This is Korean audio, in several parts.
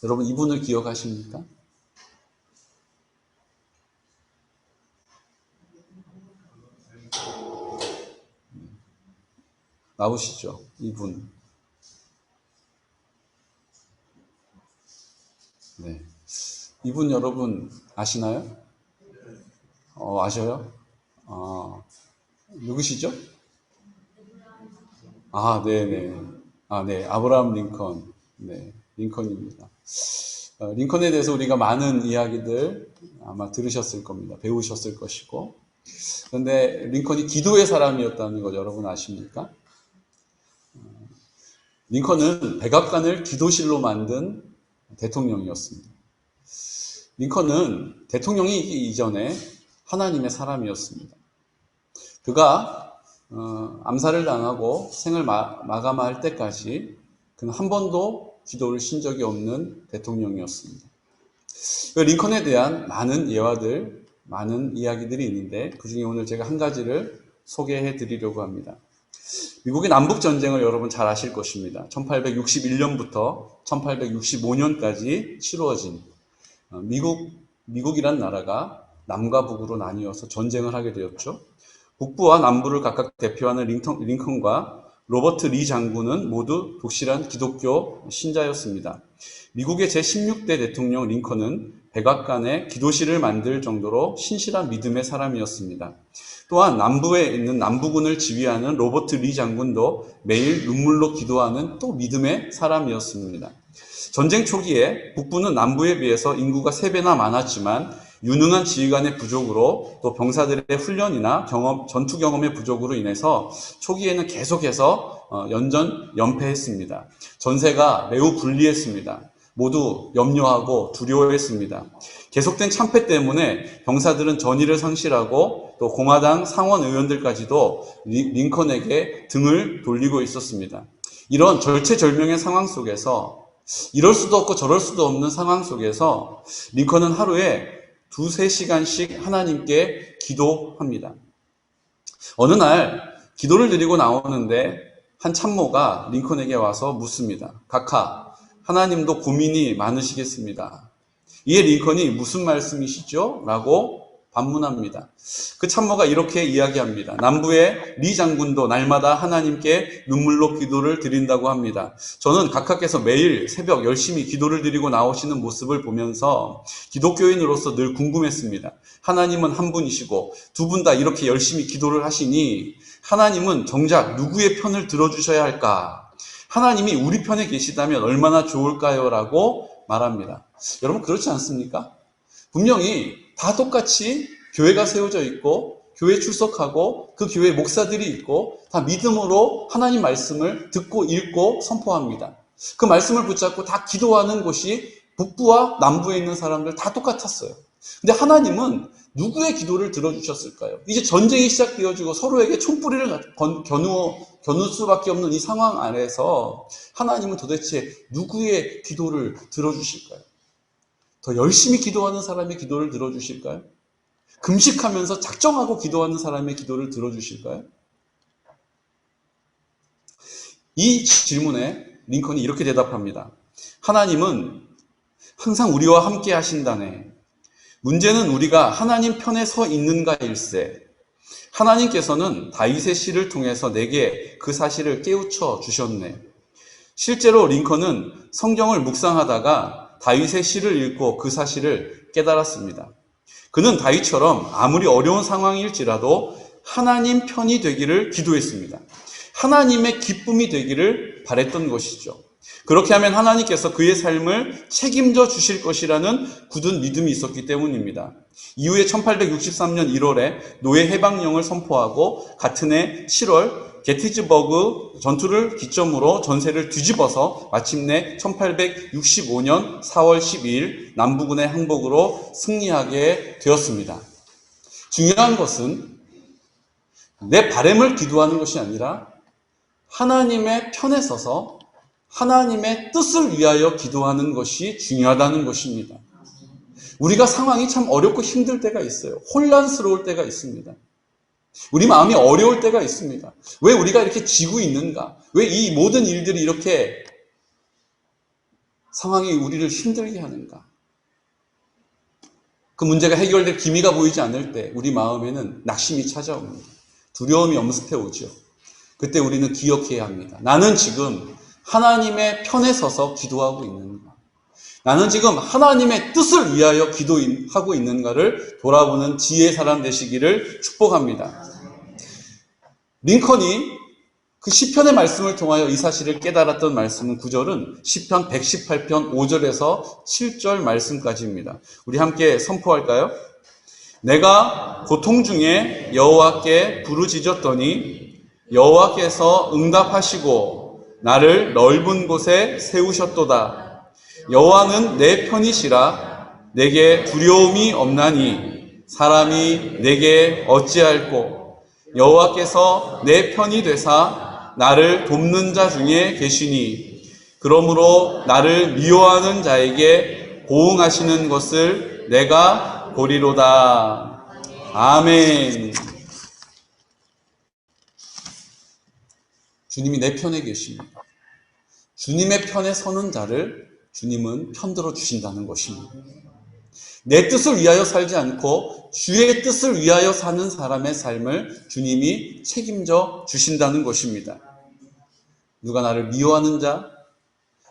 여러분 이분을 기억하십니까? 나오시죠? 이분. 네. 이분 여러분 아시나요? 아셔요? 누구시죠? 네네. 네. 아브라함 링컨. 네. 링컨입니다. 링컨에 대해서 우리가 많은 이야기들 아마 들으셨을 겁니다. 배우셨을 것이고. 그런데 링컨이 기도의 사람이었다는 거 여러분 아십니까? 링컨은 백악관을 기도실로 만든 대통령이었습니다. 링컨은 대통령이기 이전에 하나님의 사람이었습니다. 그가 암살을 당하고 생을 마감할 때까지 그는 한 번도 기도를 신 적이 없는 대통령이었습니다. 링컨에 대한 많은 예화들, 많은 이야기들이 있는데 그 중에 오늘 제가 한 가지를 소개해 드리려고 합니다. 미국의 남북전쟁을 여러분 잘 아실 것입니다. 1861년부터 1865년까지 치루어진 미국이란 나라가 남과 북으로 나뉘어서 전쟁을 하게 되었죠. 북부와 남부를 각각 대표하는 링컨과 로버트 리 장군은 모두 독실한 기독교 신자였습니다. 미국의 제16대 대통령 링컨은 백악관에 기도실을 만들 정도로 신실한 믿음의 사람이었습니다. 또한 남부에 있는 남부군을 지휘하는 로버트 리 장군도 매일 눈물로 기도하는 또 믿음의 사람이었습니다. 전쟁 초기에 북부는 남부에 비해서 인구가 3배나 많았지만 유능한 지휘관의 부족으로 또 병사들의 훈련이나 전투 경험의 부족으로 인해서 초기에는 계속해서 연패했습니다. 전세가 매우 불리했습니다. 모두 염려하고 두려워했습니다. 계속된 참패 때문에 병사들은 전의를 상실하고 또 공화당 상원 의원들까지도 링컨에게 등을 돌리고 있었습니다. 이런 절체절명의 상황 속에서 이럴 수도 없고 저럴 수도 없는 상황 속에서 링컨은 하루에 2-3시간씩 하나님께 기도합니다. 어느 날 기도를 드리고 나오는데 한 참모가 링컨에게 와서 묻습니다. 각하, 하나님도 고민이 많으시겠습니다. 이에 링컨이 무슨 말씀이시죠? 라고 반문합니다. 그 참모가 이렇게 이야기합니다. 남부의 리 장군도 날마다 하나님께 눈물로 기도를 드린다고 합니다. 저는 각하께서 매일 새벽 열심히 기도를 드리고 나오시는 모습을 보면서 기독교인으로서 늘 궁금했습니다. 하나님은 한 분이시고 두 분 다 이렇게 열심히 기도를 하시니 하나님은 정작 누구의 편을 들어주셔야 할까? 하나님이 우리 편에 계시다면 얼마나 좋을까요? 라고 말합니다. 여러분 그렇지 않습니까? 분명히 다 똑같이 교회가 세워져 있고 교회 출석하고 그 교회 목사들이 있고 다 믿음으로 하나님 말씀을 듣고 읽고 선포합니다. 그 말씀을 붙잡고 다 기도하는 곳이 북부와 남부에 있는 사람들 다 똑같았어요. 근데 하나님은 누구의 기도를 들어주셨을까요? 이제 전쟁이 시작되어지고 서로에게 총뿌리를 겨눌 수밖에 없는 이 상황 안에서 하나님은 도대체 누구의 기도를 들어주실까요? 더 열심히 기도하는 사람의 기도를 들어주실까요? 금식하면서 작정하고 기도하는 사람의 기도를 들어주실까요? 이 질문에 링컨이 이렇게 대답합니다. 하나님은 항상 우리와 함께 하신다네. 문제는 우리가 하나님 편에 서 있는가일세. 하나님께서는 다윗의 시를 통해서 내게 그 사실을 깨우쳐 주셨네. 실제로 링컨은 성경을 묵상하다가 다윗의 시를 읽고 그 사실을 깨달았습니다. 그는 다윗처럼 아무리 어려운 상황일지라도 하나님 편이 되기를 기도했습니다. 하나님의 기쁨이 되기를 바랬던 것이죠. 그렇게 하면 하나님께서 그의 삶을 책임져 주실 것이라는 굳은 믿음이 있었기 때문입니다. 이후에 1863년 1월에 노예 해방령을 선포하고 같은 해 7월 게티즈버그 전투를 기점으로 전세를 뒤집어서 마침내 1865년 4월 12일 남부군의 항복으로 승리하게 되었습니다. 중요한 것은 내 바람을 기도하는 것이 아니라 하나님의 편에 서서 하나님의 뜻을 위하여 기도하는 것이 중요하다는 것입니다. 우리가 상황이 참 어렵고 힘들 때가 있어요. 혼란스러울 때가 있습니다. 우리 마음이 어려울 때가 있습니다. 왜 우리가 이렇게 지고 있는가? 왜 이 모든 일들이 이렇게 상황이 우리를 힘들게 하는가? 그 문제가 해결될 기미가 보이지 않을 때 우리 마음에는 낙심이 찾아옵니다. 두려움이 엄습해 오죠. 그때 우리는 기억해야 합니다. 나는 지금 하나님의 편에 서서 기도하고 있는가? 나는 지금 하나님의 뜻을 위하여 기도하고 있는가를 돌아보는 지혜의 사람 되시기를 축복합니다. 링컨이 그 시편의 말씀을 통하여 이 사실을 깨달았던 말씀은 9절은 시편 118편 5절에서 7절 말씀까지입니다. 우리 함께 선포할까요? 내가 고통 중에 여호와께 부르짖었더니 여호와께서 응답하시고 나를 넓은 곳에 세우셨도다. 여호와는 내 편이시라. 내게 두려움이 없나니 사람이 내게 어찌할꼬. 여호와께서 내 편이 되사 나를 돕는 자 중에 계시니 그러므로 나를 미워하는 자에게 보응하시는 것을 내가 보리로다. 아멘. 주님이 내 편에 계십니다. 주님의 편에 서는 자를 주님은 편들어 주신다는 것입니다. 내 뜻을 위하여 살지 않고 주의 뜻을 위하여 사는 사람의 삶을 주님이 책임져 주신다는 것입니다. 누가 나를 미워하는 자,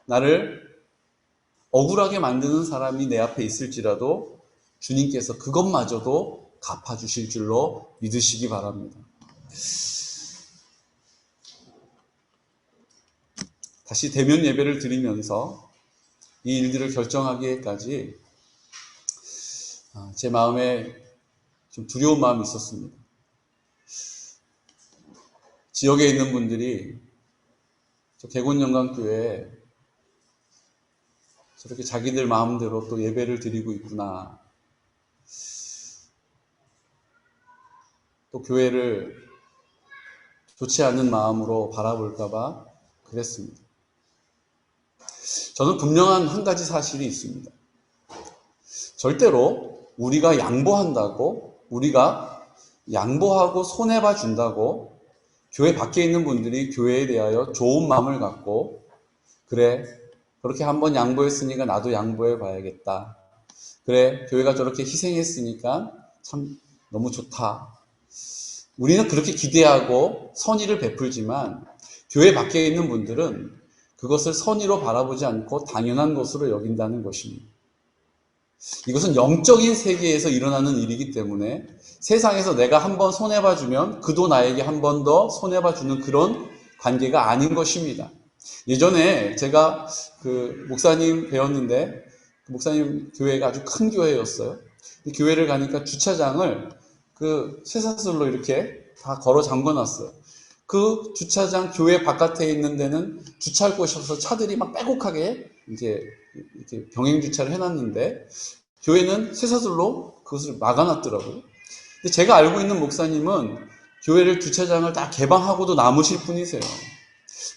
나를 억울하게 만드는 사람이 내 앞에 있을지라도 주님께서 그것마저도 갚아주실 줄로 믿으시기 바랍니다. 다시 대면 예배를 드리면서 이 일들을 결정하기까지 제 마음에 좀 두려운 마음이 있었습니다. 지역에 있는 분들이 저 개곤영광교회에 저렇게 자기들 마음대로 또 예배를 드리고 있구나. 또 교회를 좋지 않은 마음으로 바라볼까봐 그랬습니다. 저는 분명한 한 가지 사실이 있습니다. 절대로 우리가 양보한다고, 우리가 양보하고 손해봐 준다고 교회 밖에 있는 분들이 교회에 대하여 좋은 마음을 갖고 그래, 그렇게 한번 양보했으니까 나도 양보해 봐야겠다. 그래, 교회가 저렇게 희생했으니까 참 너무 좋다. 우리는 그렇게 기대하고 선의를 베풀지만 교회 밖에 있는 분들은 그것을 선의로 바라보지 않고 당연한 것으로 여긴다는 것입니다. 이것은 영적인 세계에서 일어나는 일이기 때문에 세상에서 내가 한번 손해봐주면 그도 나에게 한 번 더 손해봐주는 그런 관계가 아닌 것입니다. 예전에 제가 그 목사님 배웠는데 그 목사님 교회가 아주 큰 교회였어요. 이 교회를 가니까 주차장을 그 쇠사슬로 이렇게 다 걸어 잠궈놨어요. 그 주차장 교회 바깥에 있는 데는 주차할 곳이 없어서 차들이 막 빼곡하게 이제 이렇게 병행 주차를 해놨는데 교회는 쇠사슬로 그것을 막아놨더라고요. 근데 제가 알고 있는 목사님은 교회를 주차장을 다 개방하고도 남으실 분이세요.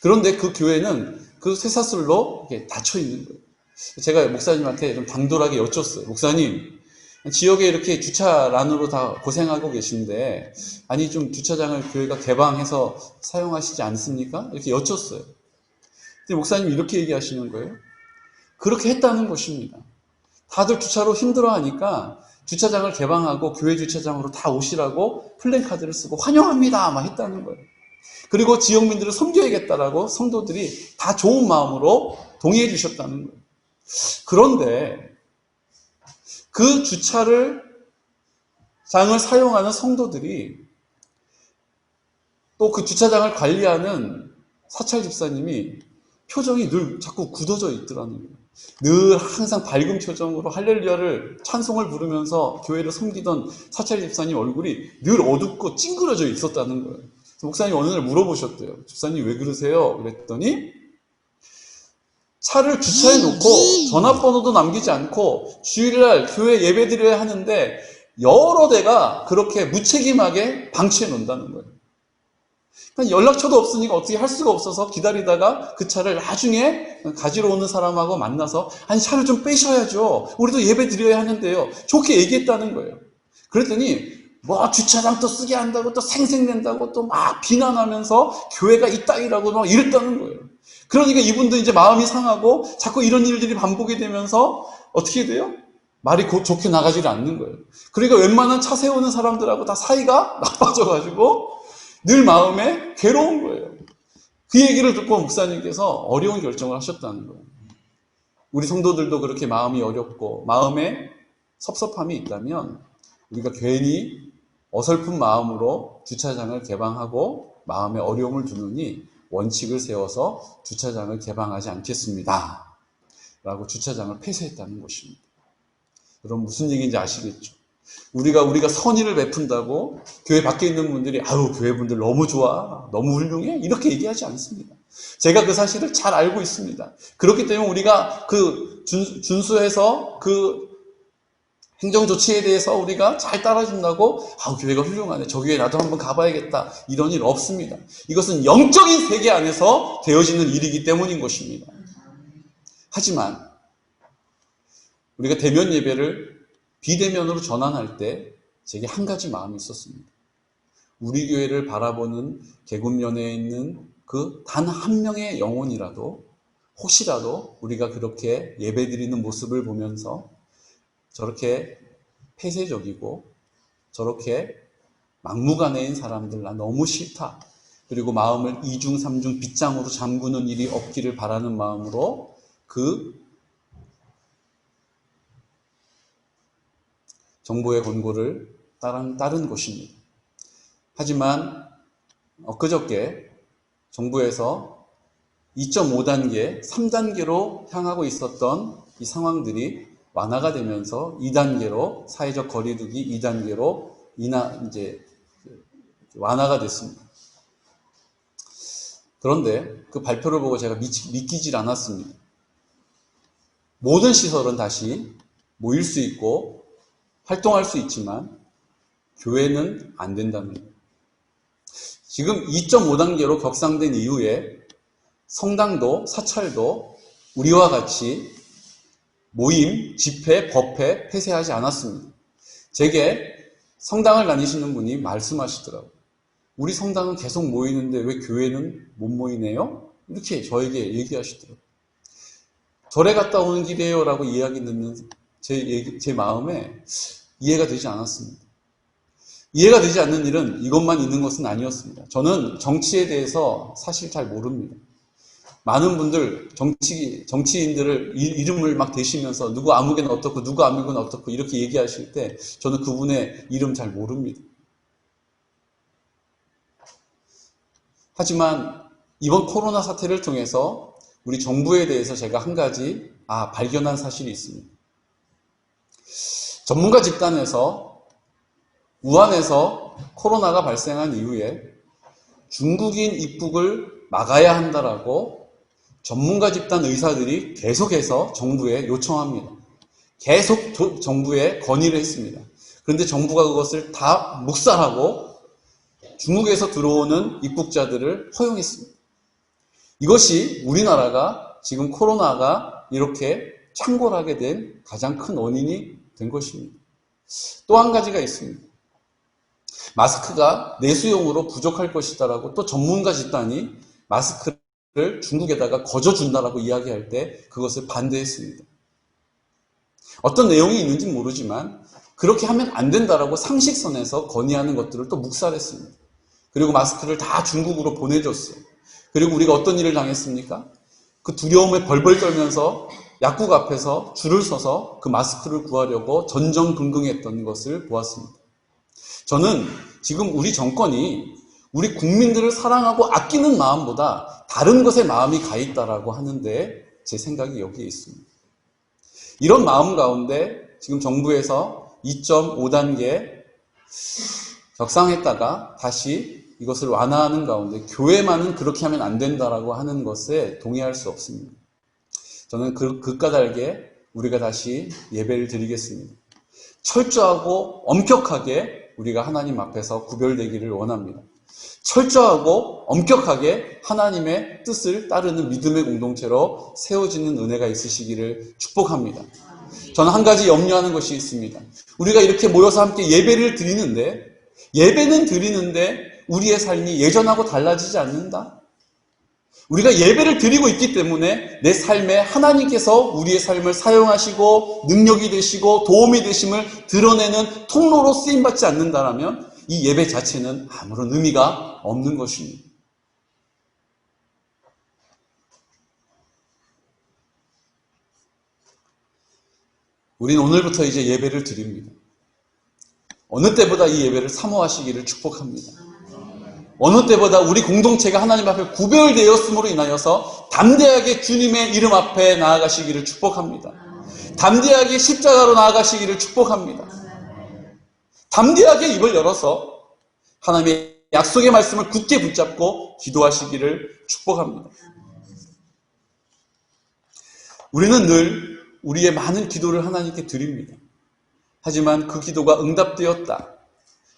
그런데 그 교회는 그 쇠사슬로 이렇게 닫혀 있는 거예요. 제가 목사님한테 좀 당돌하게 여쭸어요. 목사님, 지역에 이렇게 주차란으로 다 고생하고 계신데 아니 좀 주차장을 교회가 개방해서 사용하시지 않습니까? 이렇게 여쭸어요. 근데 목사님이 이렇게 얘기하시는 거예요. 그렇게 했다는 것입니다. 다들 주차로 힘들어하니까 주차장을 개방하고 교회 주차장으로 다 오시라고 플랜카드를 쓰고 환영합니다 막 했다는 거예요. 그리고 지역민들을 섬겨야겠다라고 성도들이 다 좋은 마음으로 동의해 주셨다는 거예요. 그런데 그 주차장을 사용하는 성도들이 또 그 주차장을 관리하는 사찰 집사님이 표정이 늘 자꾸 굳어져 있더라는 거예요. 늘 항상 밝은 표정으로 할렐루야를 찬송을 부르면서 교회를 섬기던 사찰 집사님 얼굴이 늘 어둡고 찡그러져 있었다는 거예요. 목사님 어느 날 물어보셨대요. 집사님 왜 그러세요? 그랬더니 차를 주차해 놓고 전화번호도 남기지 않고 주일날 교회 예배 드려야 하는데 여러 대가 그렇게 무책임하게 방치해 놓는다는 거예요. 그러니까 연락처도 없으니까 어떻게 할 수가 없어서 기다리다가 그 차를 나중에 가지러 오는 사람하고 만나서 아니 차를 좀 빼셔야죠. 우리도 예배 드려야 하는데요. 좋게 얘기했다는 거예요. 그랬더니 뭐 주차장 또 쓰게 한다고 또 생색낸다고 또 막 비난하면서 교회가 이따위라고 막 이랬다는 거예요. 그러니까 이분도 이제 마음이 상하고 자꾸 이런 일들이 반복이 되면서 어떻게 돼요? 말이 곧 좋게 나가지를 않는 거예요. 그러니까 웬만한 차 세우는 사람들하고 다 사이가 나빠져가지고 늘 마음에 괴로운 거예요. 그 얘기를 듣고 목사님께서 어려운 결정을 하셨다는 거예요. 우리 성도들도 그렇게 마음이 어렵고 마음에 섭섭함이 있다면 우리가 괜히 어설픈 마음으로 주차장을 개방하고 마음에 어려움을 두느니 원칙을 세워서 주차장을 개방하지 않겠습니다. 라고 주차장을 폐쇄했다는 것입니다. 여러분 무슨 얘기인지 아시겠죠? 우리가 선의를 베푼다고 교회 밖에 있는 분들이 아유 교회 분들 너무 좋아, 너무 훌륭해 이렇게 얘기하지 않습니다. 제가 그 사실을 잘 알고 있습니다. 그렇기 때문에 우리가 그 준수해서 그 행정 조치에 대해서 우리가 잘 따라준다고 교회가 훌륭하네, 저 교회 나도 한번 가봐야겠다 이런 일 없습니다. 이것은 영적인 세계 안에서 되어지는 일이기 때문인 것입니다. 하지만 우리가 대면 예배를 비대면으로 전환할 때 제게 한 가지 마음이 있었습니다. 우리 교회를 바라보는 계급면에 있는 그 단 한 명의 영혼이라도 혹시라도 우리가 그렇게 예배드리는 모습을 보면서 저렇게 폐쇄적이고 저렇게 막무가내인 사람들 나 너무 싫다. 그리고 마음을 이중 삼중 빗장으로 잠그는 일이 없기를 바라는 마음으로 그 정부의 권고를 따른 것입니다. 하지만 엊그저께 정부에서 2.5단계, 3단계로 향하고 있었던 이 상황들이 완화가 되면서 2단계로 사회적 거리두기 2단계로 이제 완화가 됐습니다. 그런데 그 발표를 보고 제가 믿기질 않았습니다. 모든 시설은 다시 모일 수 있고 활동할 수 있지만 교회는 안 된다는 거예요. 지금 2.5단계로 격상된 이후에 성당도 사찰도 우리와 같이 모임, 집회, 법회 폐쇄하지 않았습니다. 제게 성당을 다니시는 분이 말씀하시더라고요. 우리 성당은 계속 모이는데 왜 교회는 못 모이네요? 이렇게 저에게 얘기하시더라고요. 절에 갔다 오는 길이에요 라고 이야기 듣는 제 마음에 이해가 되지 않았습니다. 이해가 되지 않는 일은 이것만 있는 것은 아니었습니다. 저는 정치에 대해서 사실 잘 모릅니다. 많은 분들 정치인들을 이름을 막 대시면서 누구 아무개는 어떻고 누구 아무개는 어떻고 이렇게 얘기하실 때 저는 그분의 이름 잘 모릅니다. 하지만 이번 코로나 사태를 통해서 우리 정부에 대해서 제가 한 가지 발견한 사실이 있습니다. 전문가 집단에서 우한에서 코로나가 발생한 이후에 중국인 입국을 막아야 한다라고 전문가 집단 의사들이 계속해서 정부에 요청합니다. 계속 정부에 건의를 했습니다. 그런데 정부가 그것을 다 묵살하고 중국에서 들어오는 입국자들을 허용했습니다. 이것이 우리나라가 지금 코로나가 이렇게 창궐하게 된 가장 큰 원인이 된 것입니다. 또 한 가지가 있습니다. 마스크가 내수용으로 부족할 것이다라고 또 전문가 집단이 마스크를 중국에다가 거저준다라고 이야기할 때 그것을 반대했습니다. 어떤 내용이 있는지는 모르지만 그렇게 하면 안 된다라고 상식선에서 건의하는 것들을 또 묵살했습니다. 그리고 마스크를 다 중국으로 보내줬어요. 그리고 우리가 어떤 일을 당했습니까? 그 두려움에 벌벌 떨면서 약국 앞에서 줄을 서서 그 마스크를 구하려고 전전긍긍했던 것을 보았습니다. 저는 지금 우리 정권이 우리 국민들을 사랑하고 아끼는 마음보다 다른 것에 마음이 가 있다라고 하는데 제 생각이 여기에 있습니다. 이런 마음 가운데 지금 정부에서 2.5단계 격상했다가 다시 이것을 완화하는 가운데 교회만은 그렇게 하면 안 된다라고 하는 것에 동의할 수 없습니다. 저는 그 까닭에 우리가 다시 예배를 드리겠습니다. 철저하고 엄격하게 우리가 하나님 앞에서 구별되기를 원합니다. 철저하고 엄격하게 하나님의 뜻을 따르는 믿음의 공동체로 세워지는 은혜가 있으시기를 축복합니다. 저는 한 가지 염려하는 것이 있습니다. 우리가 이렇게 모여서 함께 예배를 드리는데 예배는 드리는데 우리의 삶이 예전하고 달라지지 않는다? 우리가 예배를 드리고 있기 때문에 내 삶에 하나님께서 우리의 삶을 사용하시고 능력이 되시고 도움이 되심을 드러내는 통로로 쓰임받지 않는다면 이 예배 자체는 아무런 의미가 없는 것입니다. 우리는 오늘부터 이제 예배를 드립니다. 어느 때보다 이 예배를 사모하시기를 축복합니다. 어느 때보다 우리 공동체가 하나님 앞에 구별되었음으로 인하여서 담대하게 주님의 이름 앞에 나아가시기를 축복합니다. 담대하게 십자가로 나아가시기를 축복합니다. 담대하게 입을 열어서 하나님의 약속의 말씀을 굳게 붙잡고 기도하시기를 축복합니다. 우리는 늘 우리의 많은 기도를 하나님께 드립니다. 하지만 그 기도가 응답되었다,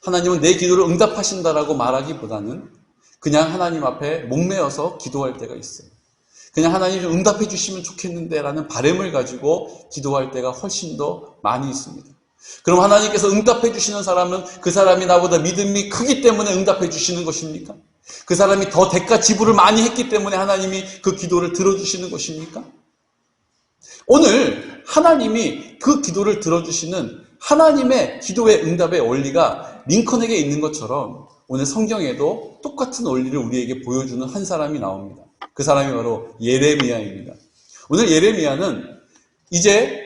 하나님은 내 기도를 응답하신다라고 말하기보다는 그냥 하나님 앞에 목매어서 기도할 때가 있어요. 그냥 하나님 좀 응답해 주시면 좋겠는데 라는 바람을 가지고 기도할 때가 훨씬 더 많이 있습니다. 그럼 하나님께서 응답해 주시는 사람은 그 사람이 나보다 믿음이 크기 때문에 응답해 주시는 것입니까? 그 사람이 더 대가 지불을 많이 했기 때문에 하나님이 그 기도를 들어주시는 것입니까? 오늘 하나님이 그 기도를 들어주시는 하나님의 기도의 응답의 원리가 링컨에게 있는 것처럼 오늘 성경에도 똑같은 원리를 우리에게 보여주는 한 사람이 나옵니다. 그 사람이 바로 예레미야입니다. 오늘 예레미야는 이제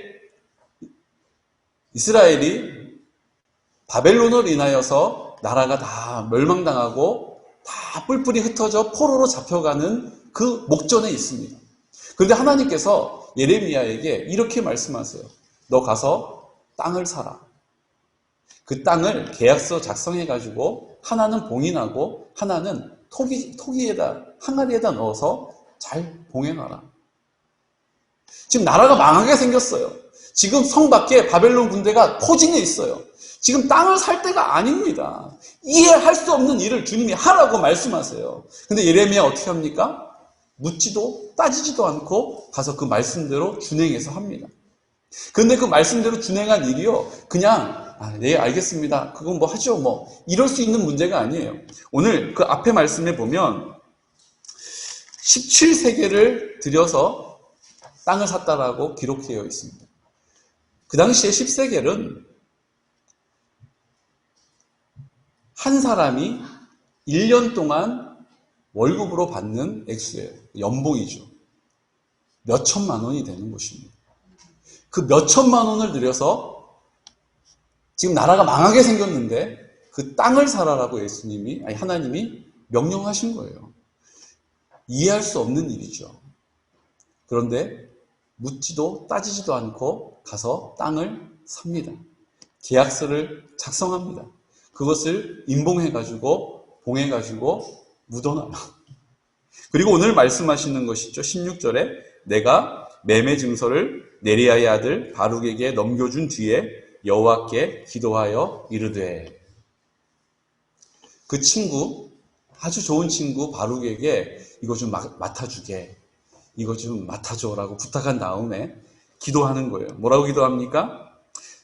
이스라엘이 바벨론으로 인하여서 나라가 다 멸망당하고 다 뿔뿔이 흩어져 포로로 잡혀가는 그 목전에 있습니다. 그런데 하나님께서 예레미야에게 이렇게 말씀하세요. 너 가서 땅을 사라. 그 땅을 계약서 작성해가지고 하나는 봉인하고 하나는 토기에다, 항아리에다 넣어서 잘 봉해놔라. 지금 나라가 망하게 생겼어요. 지금 성 밖에 바벨론 군대가 포진해 있어요. 지금 땅을 살 때가 아닙니다. 이해할 수 없는 일을 주님이 하라고 말씀하세요. 근데 예레미야 어떻게 합니까? 묻지도 따지지도 않고 가서 그 말씀대로 준행해서 합니다. 그런데 그 말씀대로 준행한 일이요, 그냥 네 알겠습니다, 그건 뭐 하죠, 뭐 이럴 수 있는 문제가 아니에요. 오늘 그 앞에 말씀에 보면 17세겔을 들여서 땅을 샀다라고 기록되어 있습니다. 그 당시에 10세겔은 한 사람이 1년 동안 월급으로 받는 액수예요. 연봉이죠. 몇 천만 원이 되는 것입니다. 그 몇 천만 원을 들여서 지금 나라가 망하게 생겼는데 그 땅을 사라라고 하나님이 명령하신 거예요. 이해할 수 없는 일이죠. 그런데 묻지도 따지지도 않고 가서 땅을 삽니다. 계약서를 작성합니다. 그것을 인봉해가지고 봉해가지고 묻어놔요. 그리고 오늘 말씀하시는 것이죠. 16절에 내가 매매 증서를 네리야의 아들 바룩에게 넘겨준 뒤에 여호와께 기도하여 이르되, 그 친구, 아주 좋은 친구 바룩에게 이거 좀 맡아주게, 이거 좀 맡아줘라고 부탁한 다음에 기도하는 거예요. 뭐라고 기도합니까?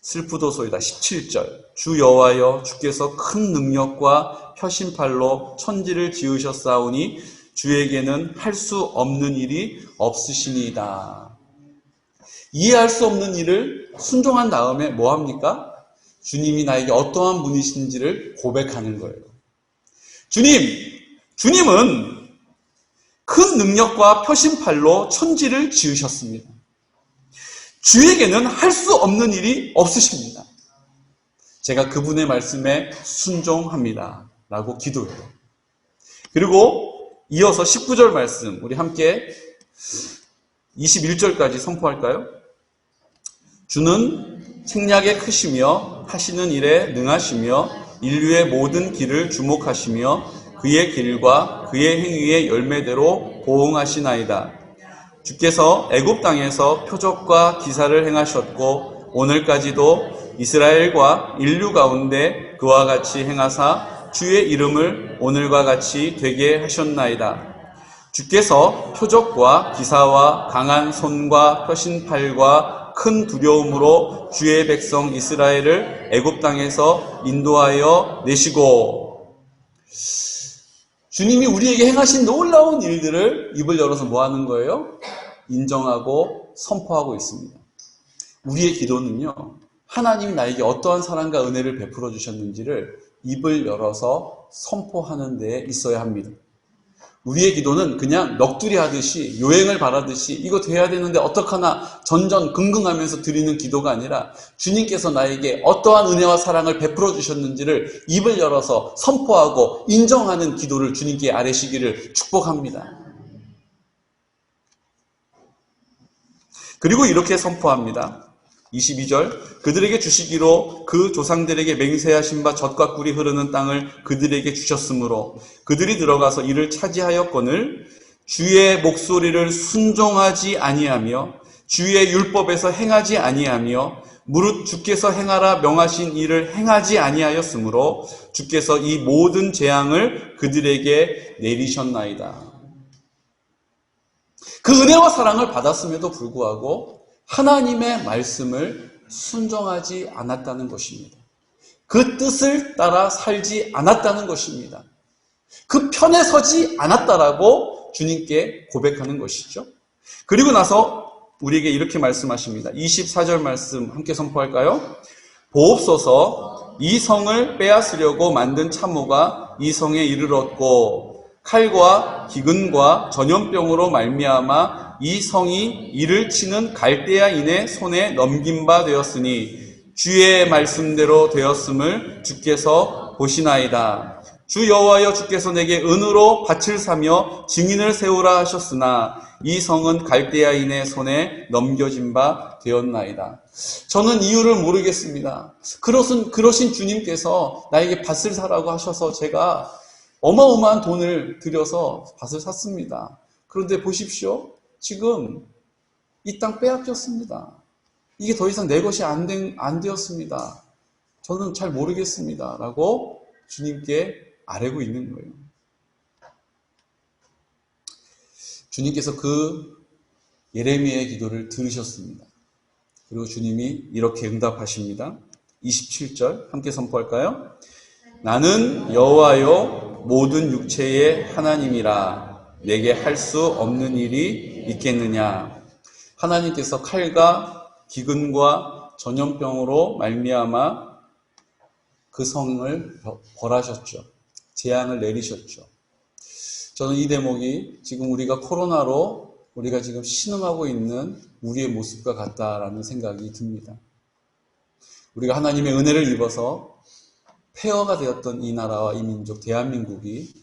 슬프도소이다. 17절 주 여호와여, 주께서 큰 능력과 펴신팔로 천지를 지으셨사오니 주에게는 할 수 없는 일이 없으시니이다. 이해할 수 없는 일을 순종한 다음에 뭐 합니까? 주님이 나에게 어떠한 분이신지를 고백하는 거예요. 주님은 큰 능력과 펴신팔로 천지를 지으셨습니다. 주에게는 할 수 없는 일이 없으십니다. 제가 그분의 말씀에 순종합니다 라고 기도해요. 그리고 이어서 19절 말씀 우리 함께 21절까지 선포할까요? 주는 책략에 크시며 하시는 일에 능하시며 인류의 모든 길을 주목하시며 그의 길과 그의 행위의 열매대로 보응하시나이다. 주께서 애굽 땅에서 표적과 기사를 행하셨고 오늘까지도 이스라엘과 인류 가운데 그와 같이 행하사 주의 이름을 오늘과 같이 되게 하셨나이다. 주께서 표적과 기사와 강한 손과 펴신 팔과 큰 두려움으로 주의 백성 이스라엘을 애굽 땅에서 인도하여 내시고, 주님이 우리에게 행하신 놀라운 일들을 입을 열어서 뭐 하는 거예요? 인정하고 선포하고 있습니다. 우리의 기도는요, 하나님이 나에게 어떠한 사랑과 은혜를 베풀어 주셨는지를 입을 열어서 선포하는 데 있어야 합니다. 우리의 기도는 그냥 넋두리 하듯이, 요행을 바라듯이 이거 돼야 되는데 어떡하나 전전긍긍하면서 드리는 기도가 아니라 주님께서 나에게 어떠한 은혜와 사랑을 베풀어 주셨는지를 입을 열어서 선포하고 인정하는 기도를 주님께 아뢰시기를 축복합니다. 그리고 이렇게 선포합니다. 22절, 그들에게 주시기로 그 조상들에게 맹세하신 바 젖과 꿀이 흐르는 땅을 그들에게 주셨으므로 그들이 들어가서 이를 차지하였거늘 주의 목소리를 순종하지 아니하며 주의 율법에서 행하지 아니하며 무릇 주께서 행하라 명하신 일을 행하지 아니하였으므로 주께서 이 모든 재앙을 그들에게 내리셨나이다. 그 은혜와 사랑을 받았음에도 불구하고 하나님의 말씀을 순종하지 않았다는 것입니다. 그 뜻을 따라 살지 않았다는 것입니다. 그 편에 서지 않았다라고 주님께 고백하는 것이죠. 그리고 나서 우리에게 이렇게 말씀하십니다. 24절 말씀 함께 선포할까요? 보옵소서, 이 성을 빼앗으려고 만든 참호가 이 성에 이르렀고 칼과 기근과 전염병으로 말미암아 이 성이 이를 치는 갈대아인의 손에 넘긴 바 되었으니 주의 말씀대로 되었음을 주께서 보시나이다. 주 여호와여, 주께서 내게 은으로 밭을 사며 증인을 세우라 하셨으나 이 성은 갈대아인의 손에 넘겨진 바 되었나이다. 저는 이유를 모르겠습니다. 그러신 주님께서 나에게 밭을 사라고 하셔서 제가 어마어마한 돈을 들여서 밭을 샀습니다. 그런데 보십시오. 지금 이 땅 빼앗겼습니다. 이게 더 이상 내 것이 안 되었습니다. 저는 잘 모르겠습니다. 라고 주님께 아뢰고 있는 거예요. 주님께서 그 예레미야의 기도를 들으셨습니다. 그리고 주님이 이렇게 응답하십니다. 27절 함께 선포할까요? 나는 여호와요 모든 육체의 하나님이라 내게 할 수 없는 일이 있겠느냐. 하나님께서 칼과 기근과 전염병으로 말미암아 그 성을 벌하셨죠. 재앙을 내리셨죠. 저는 이 대목이 지금 우리가 코로나로 우리가 지금 신음하고 있는 우리의 모습과 같다라는 생각이 듭니다. 우리가 하나님의 은혜를 입어서 폐허가 되었던 이 나라와 이 민족 대한민국이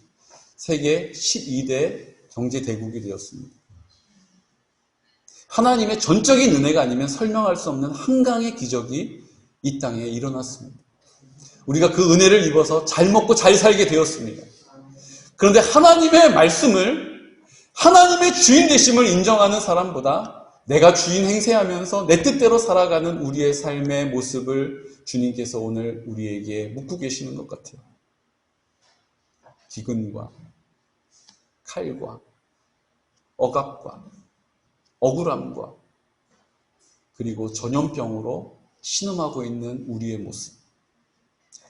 세계 12대 경제대국이 되었습니다. 하나님의 전적인 은혜가 아니면 설명할 수 없는 한강의 기적이 이 땅에 일어났습니다. 우리가 그 은혜를 입어서 잘 먹고 잘 살게 되었습니다. 그런데 하나님의 말씀을, 하나님의 주인 되심을 인정하는 사람보다 내가 주인 행세하면서 내 뜻대로 살아가는 우리의 삶의 모습을 주님께서 오늘 우리에게 묻고 계시는 것 같아요. 기근과 칼과 억압과 억울함과 그리고 전염병으로 신음하고 있는 우리의 모습.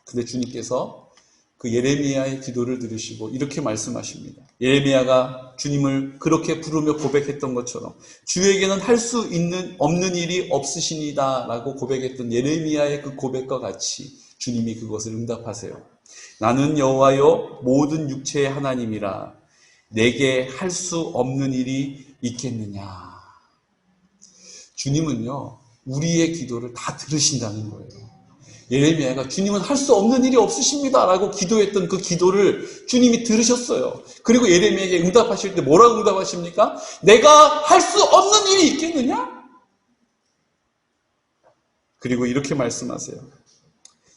근데 주님께서 그 예레미야의 기도를 들으시고 이렇게 말씀하십니다. 예레미야가 주님을 그렇게 부르며 고백했던 것처럼 주에게는 할 수 없는 일이 없으시니다 라고 고백했던 예레미야의 그 고백과 같이 주님이 그것을 응답하세요. 나는 여호와여 모든 육체의 하나님이라 내게 할 수 없는 일이 있겠느냐. 주님은요 우리의 기도를 다 들으신다는 거예요. 예레미야가 주님은 할 수 없는 일이 없으십니다 라고 기도했던 그 기도를 주님이 들으셨어요. 그리고 예레미야에게 응답하실 때 뭐라고 응답하십니까? 내가 할 수 없는 일이 있겠느냐? 그리고 이렇게 말씀하세요.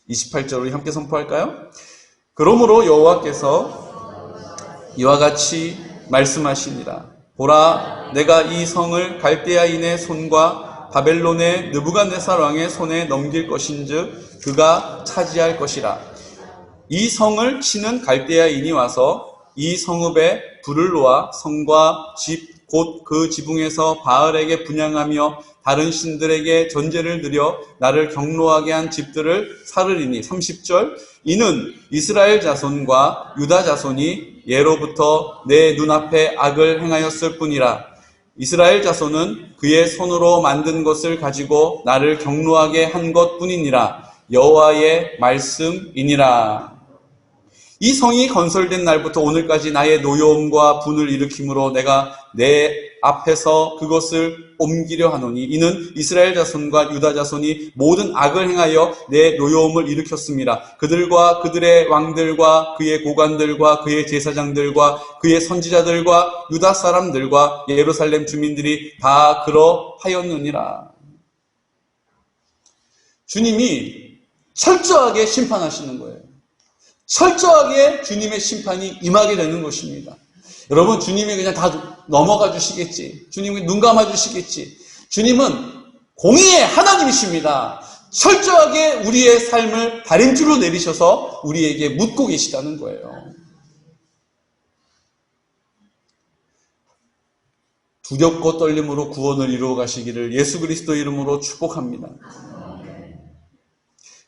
28절로 함께 선포할까요? 그러므로 여호와께서 이와 같이 말씀하시니라. 보라, 내가 이 성을 갈대아인의 손과 바벨론의 느부갓네살 왕의 손에 넘길 것인즉 그가 차지할 것이라. 이 성을 치는 갈대아인이 와서 이 성읍에 불을 놓아 성과 집 곧 그 지붕에서 바알에게 분향하며 다른 신들에게 전제를 드려 나를 경노하게 한 집들을 사르리니. 30절 이는 이스라엘 자손과 유다 자손이 예로부터 내 눈앞에 악을 행하였을 뿐이라. 이스라엘 자손은 그의 손으로 만든 것을 가지고 나를 경노하게 한 것뿐이니라. 여호와의 말씀이니라. 이 성이 건설된 날부터 오늘까지 나의 노여움과 분을 일으킴으로 내가 내 앞에서 그것을 옮기려 하노니 이는 이스라엘 자손과 유다 자손이 모든 악을 행하여 내 노여움을 일으켰습니다. 그들과 그들의 왕들과 그의 고관들과 그의 제사장들과 그의 선지자들과 유다 사람들과 예루살렘 주민들이 다 그러하였느니라. 주님이 철저하게 심판하시는 거예요. 철저하게 주님의 심판이 임하게 되는 것입니다. 여러분, 주님이 그냥 다 넘어가 주시겠지. 주님이 눈 감아 주시겠지. 주님은 공의의 하나님이십니다. 철저하게 우리의 삶을 다림줄로 내리셔서 우리에게 묻고 계시다는 거예요. 두렵고 떨림으로 구원을 이루어 가시기를 예수 그리스도 이름으로 축복합니다.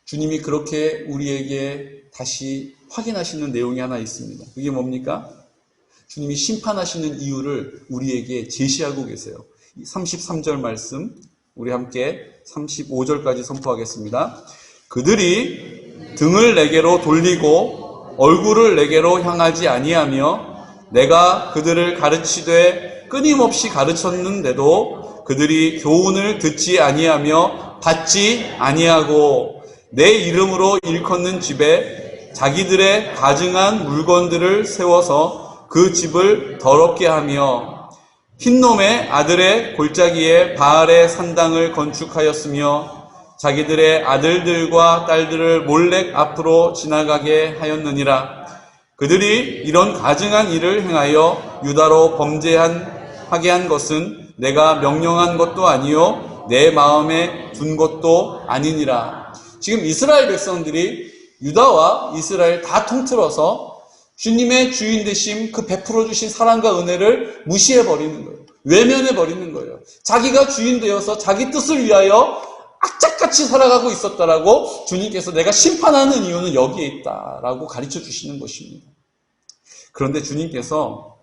주님이 그렇게 우리에게 다시 확인하시는 내용이 하나 있습니다. 그게 뭡니까? 주님이 심판하시는 이유를 우리에게 제시하고 계세요. 33절 말씀 우리 함께 35절까지 선포하겠습니다. 그들이 등을 내게로 돌리고 얼굴을 내게로 향하지 아니하며 내가 그들을 가르치되 끊임없이 가르쳤는데도 그들이 교훈을 듣지 아니하며 받지 아니하고 내 이름으로 일컫는 집에 자기들의 가증한 물건들을 세워서 그 집을 더럽게 하며 흰놈의 아들의 골짜기에 바알의 산당을 건축하였으며 자기들의 아들들과 딸들을 몰렉 앞으로 지나가게 하였느니라. 그들이 이런 가증한 일을 행하여 유다로 범죄하게 한 것은 내가 명령한 것도 아니요 내 마음에 둔 것도 아니니라. 지금 이스라엘 백성들이 유다와 이스라엘 다 통틀어서 주님의 주인 되심 그 베풀어 주신 사랑과 은혜를 무시해버리는 거예요. 외면해버리는 거예요. 자기가 주인 되어서 자기 뜻을 위하여 악착같이 살아가고 있었다라고 주님께서 내가 심판하는 이유는 여기에 있다라고 가르쳐 주시는 것입니다. 그런데 주님께서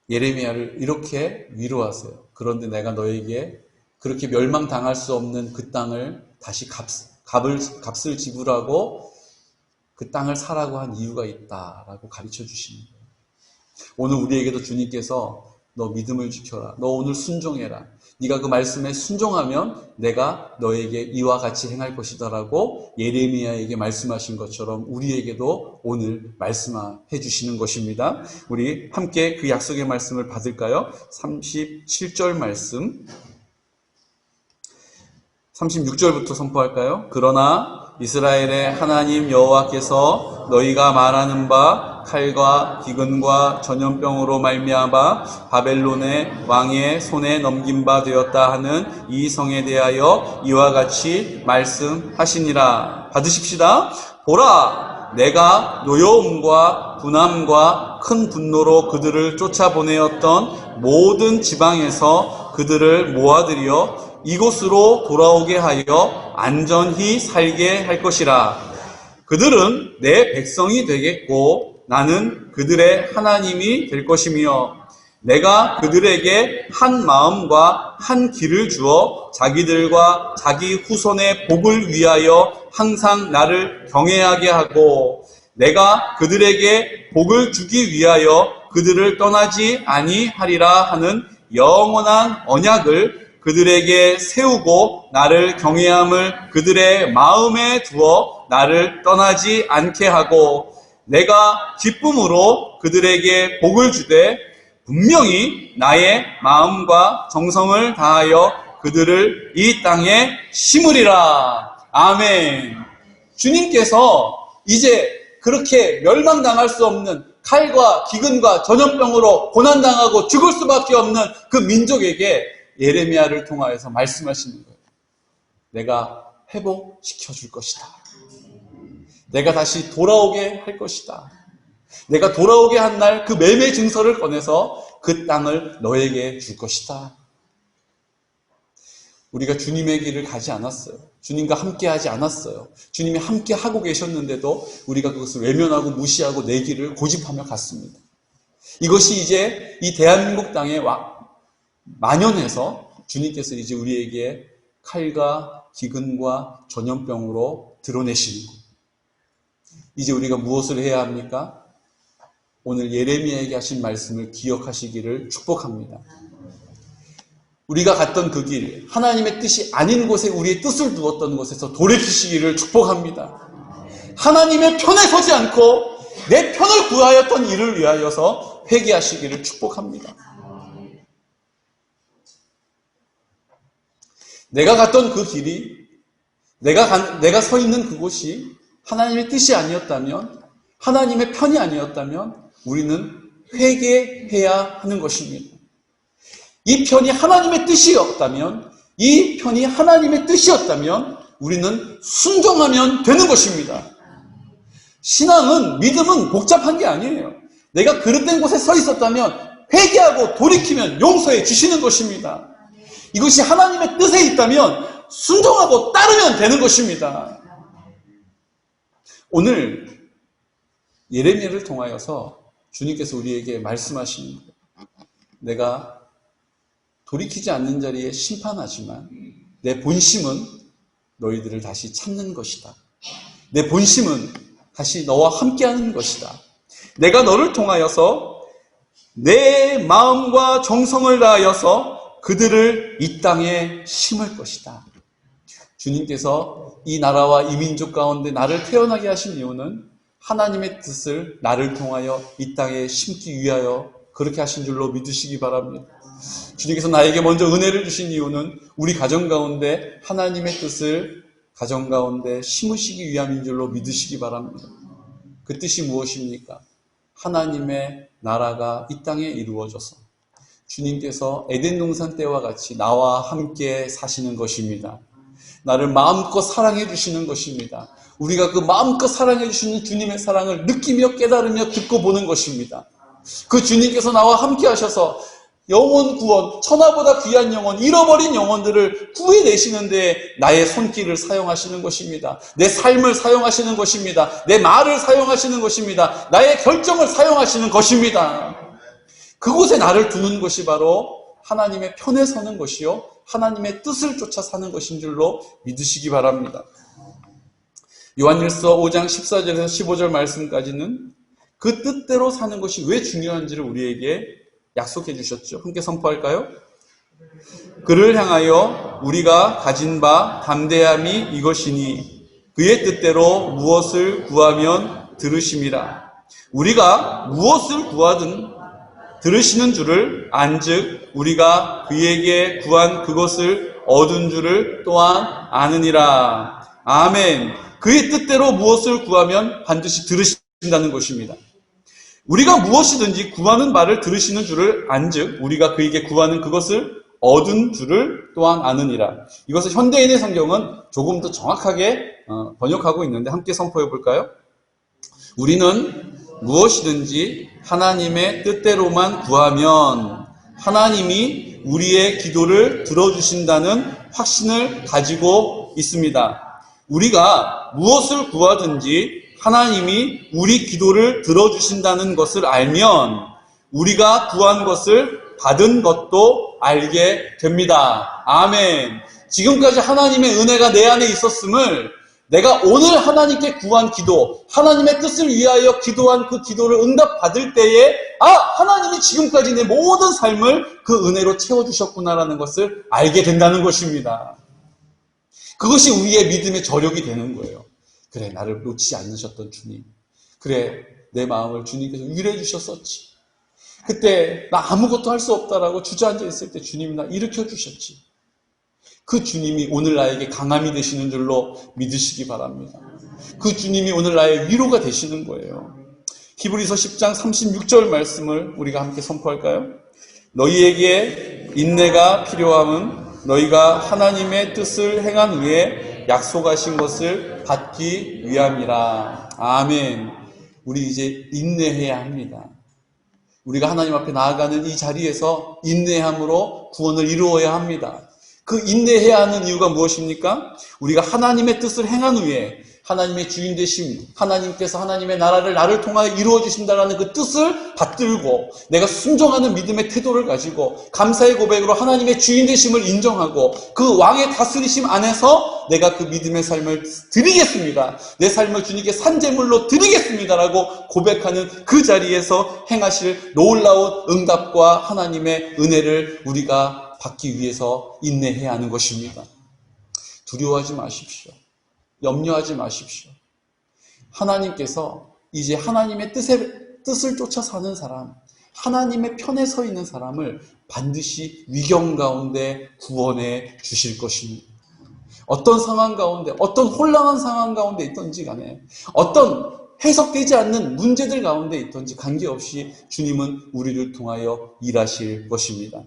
예레미야를 이렇게 위로하세요. 그런데 내가 너에게 그렇게 멸망당할 수 없는 그 땅을 다시 값을 지불하고 그 땅을 사라고 한 이유가 있다라고 가르쳐 주시는 거예요. 오늘 우리에게도 주님께서 너 믿음을 지켜라. 너 오늘 순종해라. 네가 그 말씀에 순종하면 내가 너에게 이와 같이 행할 것이다라고 예레미야에게 말씀하신 것처럼 우리에게도 오늘 말씀해 주시는 것입니다. 우리 함께 그 약속의 말씀을 받을까요? 37절 말씀 36절부터 선포할까요? 그러나 이스라엘의 하나님 여호와께서 너희가 말하는 바 칼과 기근과 전염병으로 말미암아 바벨론의 왕의 손에 넘긴 바 되었다 하는 이 성에 대하여 이와 같이 말씀하시니라. 받으십시다. 보라, 내가 노여움과 분함과 큰 분노로 그들을 쫓아보내었던 모든 지방에서 그들을 모아들여 이곳으로 돌아오게 하여 안전히 살게 할 것이라. 그들은 내 백성이 되겠고 나는 그들의 하나님이 될 것이며 내가 그들에게 한 마음과 한 길을 주어 자기들과 자기 후손의 복을 위하여 항상 나를 경외하게 하고 내가 그들에게 복을 주기 위하여 그들을 떠나지 아니하리라 하는 영원한 언약을 그들에게 세우고 나를 경외함을 그들의 마음에 두어 나를 떠나지 않게 하고 내가 기쁨으로 그들에게 복을 주되 분명히 나의 마음과 정성을 다하여 그들을 이 땅에 심으리라. 아멘. 주님께서 이제 그렇게 멸망당할 수 없는 칼과 기근과 전염병으로 고난당하고 죽을 수밖에 없는 그 민족에게 예레미야를 통하여서 말씀하시는 거예요. 내가 회복시켜 줄 것이다. 내가 다시 돌아오게 할 것이다. 내가 돌아오게 한 날 그 매매 증서를 꺼내서 그 땅을 너에게 줄 것이다. 우리가 주님의 길을 가지 않았어요. 주님과 함께 하지 않았어요. 주님이 함께 하고 계셨는데도 우리가 그것을 외면하고 무시하고 내 길을 고집하며 갔습니다. 이것이 이제 이 대한민국 땅에 만연해서 주님께서 이제 우리에게 칼과 기근과 전염병으로 드러내시는 것. 이제 우리가 무엇을 해야 합니까? 오늘 예레미야에게 하신 말씀을 기억하시기를 축복합니다. 우리가 갔던 그 길, 하나님의 뜻이 아닌 곳에 우리의 뜻을 두었던 곳에서 돌이키시기를 축복합니다. 하나님의 편에 서지 않고 내 편을 구하였던 일을 위하여서 회개하시기를 축복합니다. 내가 갔던 그 길이, 내가 서 있는 그곳이 하나님의 뜻이 아니었다면, 하나님의 편이 아니었다면 우리는 회개해야 하는 것입니다. 이 편이 하나님의 뜻이었다면, 이 편이 하나님의 뜻이었다면 우리는 순종하면 되는 것입니다. 신앙은, 믿음은 복잡한 게 아니에요. 내가 그릇된 곳에 서 있었다면 회개하고 돌이키면 용서해 주시는 것입니다. 이것이 하나님의 뜻에 있다면 순종하고 따르면 되는 것입니다. 오늘 예레미야를 통하여서 주님께서 우리에게 말씀하시는 거예요. 내가 돌이키지 않는 자리에 심판하지만 내 본심은 너희들을 다시 찾는 것이다. 내 본심은 다시 너와 함께하는 것이다. 내가 너를 통하여서 내 마음과 정성을 다하여서 그들을 이 땅에 심을 것이다. 주님께서 이 나라와 이 민족 가운데 나를 태어나게 하신 이유는 하나님의 뜻을 나를 통하여 이 땅에 심기 위하여 그렇게 하신 줄로 믿으시기 바랍니다. 주님께서 나에게 먼저 은혜를 주신 이유는 우리 가정 가운데 하나님의 뜻을 가정 가운데 심으시기 위함인 줄로 믿으시기 바랍니다. 그 뜻이 무엇입니까? 하나님의 나라가 이 땅에 이루어져서 주님께서 에덴 동산 때와 같이 나와 함께 사시는 것입니다. 나를 마음껏 사랑해 주시는 것입니다. 우리가 그 마음껏 사랑해 주시는 주님의 사랑을 느끼며 깨달으며 듣고 보는 것입니다. 그 주님께서 나와 함께 하셔서 영혼 구원, 천하보다 귀한 영혼, 잃어버린 영혼들을 구해내시는데 나의 손길을 사용하시는 것입니다. 내 삶을 사용하시는 것입니다. 내 말을 사용하시는 것입니다. 나의 결정을 사용하시는 것입니다. 그곳에 나를 두는 것이 바로 하나님의 편에 서는 것이요 하나님의 뜻을 쫓아 사는 것인 줄로 믿으시기 바랍니다. 요한일서 5장 14절에서 15절 말씀까지는 그 뜻대로 사는 것이 왜 중요한지를 우리에게 약속해 주셨죠. 함께 선포할까요? 그를 향하여 우리가 가진 바 담대함이 이것이니 그의 뜻대로 무엇을 구하면 들으심이라. 우리가 무엇을 구하든 들으시는 줄을 안즉 우리가 그에게 구한 그것을 얻은 줄을 또한 아느니라. 아멘. 그의 뜻대로 무엇을 구하면 반드시 들으신다는 것입니다. 우리가 무엇이든지 구하는 바를 들으시는 줄을 안즉 우리가 그에게 구하는 그것을 얻은 줄을 또한 아느니라. 이것을 현대인의 성경은 조금 더 정확하게 번역하고 있는데 함께 선포해 볼까요? 우리는 무엇이든지 하나님의 뜻대로만 구하면 하나님이 우리의 기도를 들어주신다는 확신을 가지고 있습니다. 우리가 무엇을 구하든지 하나님이 우리 기도를 들어주신다는 것을 알면 우리가 구한 것을 받은 것도 알게 됩니다. 아멘. 지금까지 하나님의 은혜가 내 안에 있었음을 내가 오늘 하나님께 구한 기도, 하나님의 뜻을 위하여 기도한 그 기도를 응답받을 때에 하나님이 지금까지 내 모든 삶을 그 은혜로 채워주셨구나라는 것을 알게 된다는 것입니다. 그것이 우리의 믿음의 저력이 되는 거예요. 그래, 나를 놓치지 않으셨던 주님. 그래, 내 마음을 주님께서 위로해 주셨었지. 그때 나 아무것도 할 수 없다라고 주저앉아 있을 때 주님이 나 일으켜 주셨지. 그 주님이 오늘 나에게 강함이 되시는 줄로 믿으시기 바랍니다. 그 주님이 오늘 나의 위로가 되시는 거예요. 히브리서 10장 36절 말씀을 우리가 함께 선포할까요? 너희에게 인내가 필요함은 너희가 하나님의 뜻을 행한 후에 약속하신 것을 받기 위함이라. 아멘. 우리 이제 인내해야 합니다. 우리가 하나님 앞에 나아가는 이 자리에서 인내함으로 구원을 이루어야 합니다. 그 인내해야 하는 이유가 무엇입니까? 우리가 하나님의 뜻을 행한 후에 하나님의 주인 되심, 하나님께서 하나님의 나라를 나를 통하여 이루어 주신다라는 그 뜻을 받들고 내가 순종하는 믿음의 태도를 가지고 감사의 고백으로 하나님의 주인 되심을 인정하고 그 왕의 다스리심 안에서 내가 그 믿음의 삶을 드리겠습니다. 내 삶을 주님께 산제물로 드리겠습니다라고 고백하는 그 자리에서 행하실 놀라운 응답과 하나님의 은혜를 우리가 받기 위해서 인내해야 하는 것입니다. 두려워하지 마십시오. 염려하지 마십시오. 하나님께서 이제 하나님의 뜻을 쫓아 사는 사람, 하나님의 편에 서 있는 사람을 반드시 위경 가운데 구원해 주실 것입니다. 어떤 상황 가운데, 어떤 혼란한 상황 가운데 있던지 간에, 어떤 해석되지 않는 문제들 가운데 있던지 관계없이 주님은 우리를 통하여 일하실 것입니다.